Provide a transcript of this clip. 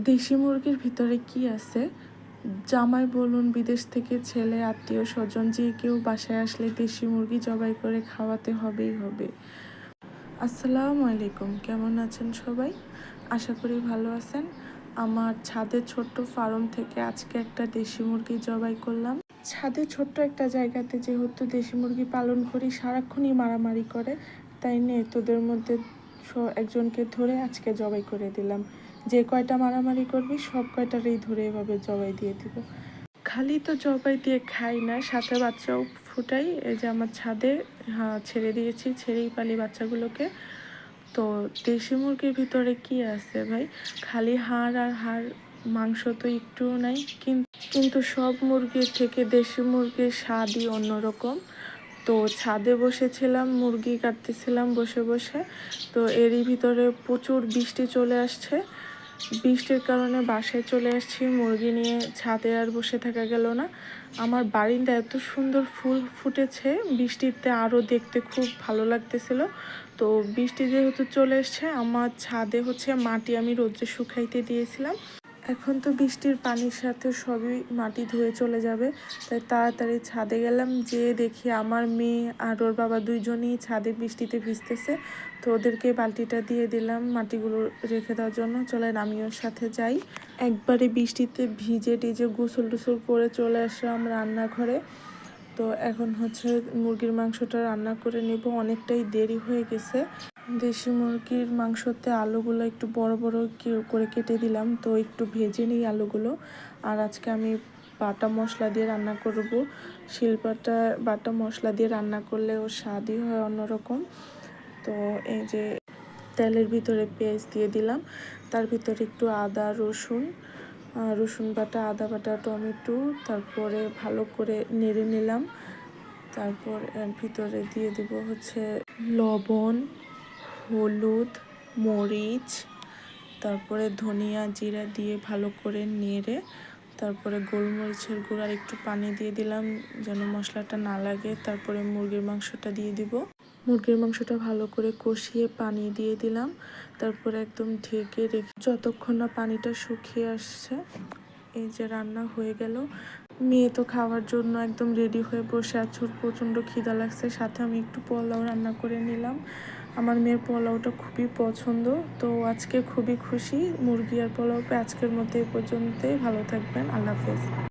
দেশি মুরগির ভিতরে কি আছে? জামাই বলুন, বিদেশ থেকে ছেলে, আত্মীয় স্বজন যে কেউ বাসায় আসলে দেশি মুরগি জবাই করে খাওয়াতে হবেই হবে। আসসালামু আলাইকুম, কেমন আছেন সবাই? আশা করি ভালো আছেন। আমার ছাদের ছোট্ট ফার্ম থেকে আজকে একটা দেশি মুরগি জবাই করলাম। ছাদে ছোট্ট একটা জায়গাতে যেহেতু দেশি মুরগি পালন করি, সারাক্ষণই মারামারি করে, তাই নিয়ে তোদের মধ্যে একজনকে ধরে আজকে জবাই করে দিলাম। যে কয়টা মারামারি করবি সব কয়টারই ধরে এভাবে জবাই দিয়ে দিব। খালি তো জবাই দিয়ে খাই না, সাথে বাচ্চাও ফুটাই। এই যে আমার ছাদে ছেড়ে দিয়েছি, ছেড়েই পালি বাচ্চাগুলোকে। তো দেশি মুরগির ভিতরে কি আছে ভাই? খালি হাড় আর হাড়, মাংস তো একটুও নাই। কিন্তু সব মুরগির থেকে দেশি মুরগির স্বাদই অন্যরকম। তো ছাদে বসেছিলাম, মুরগি কাটতেছিলাম বসে বসে। তো এরই ভিতরে প্রচুর বৃষ্টি চলে আসছে। বৃষ্টির কারণে বাসায় চলে আসছি, মুরগি নিয়ে ছাদে আর বসে থাকা গেল না। আমার বারিন্দা এত সুন্দর ফুল ফুটেছে, বৃষ্টিতে আরও দেখতে খুব ভালো লাগতেছিল। তো বৃষ্টি যেহেতু চলে এসছে, আমার ছাদে মাটি আমি রোদ্রে শুকাইতে দিয়েছিলাম। এখন তো বৃষ্টির পানির সাথে সবই মাটি ধুয়ে চলে যাবে, তাই তাড়াতাড়ি ছাদে গেলাম। যেয়ে দেখি আমার মেয়ে আর ওর বাবা দুইজনই ছাদে বৃষ্টিতে ভিজতেছে। তো ওদেরকে বালতিটা দিয়ে দিলাম মাটিগুলো রেখে দেওয়ার জন্য। চলেন আমি ওর সাথে যাই। একবারে বৃষ্টিতে ভিজে টিজে গোসল টোসল করে চলে আসলাম রান্নাঘরে। তো এখন মুরগির মাংসটা রান্না করে নেব, অনেকটাই দেরি হয়ে গেছে। দেশি মুরগির মাংসতে আলুগুলো একটু বড় বড় করে কেটে দিলাম, তো একটু ভেজে নিই আলুগুলো। আর আজকে আমি বাটা মশলা দিয়ে রান্না করব। শিলপাটা বাটা মশলা দিয়ে রান্না করলে ওর স্বাদই হয় অন্যরকম। তো এই যে তেলের ভিতরে পেঁয়াজ দিয়ে দিলাম, তার ভিতরে একটু আদা রসুন বাটা, আদা বাটা, টমেটো, তারপরে ভালো করে নেড়ে নিলাম। তারপর এর ভিতরে দিয়ে দেব লবণ, হলুদ, মরিচ, তারপরে ধনিয়া জিরা দিয়ে ভালো করে নেড়ে, তারপরে গোলমরিচের গুঁড়ার একটু পানি দিয়ে দিলাম যেন মশলাটা না লাগে। তারপরে মুরগির মাংসটা দিয়ে দিব। মুরগির মাংসটা ভালো করে কষিয়ে পানি দিয়ে দিলাম। তারপরে একদম ঢেকে রেখে যতক্ষণ না পানিটা শুকিয়ে আসছে। এই যে রান্না হয়ে গেল। মেয়ে তো খাওয়ার জন্য একদম রেডি হয়ে বসে আছে, ওর প্রচণ্ড খিদা লাগছে। সাথে আমি একটু পোলাও রান্না করে নিলাম। আমার মেয়ের পোলাওটা খুবই পছন্দ, তো আজকে খুবই খুশি মুরগি আর পোলাও পেয়ে। আজকের মতো এই পর্যন্তই, ভালো থাকবেন, আল্লাহ হাফেজ।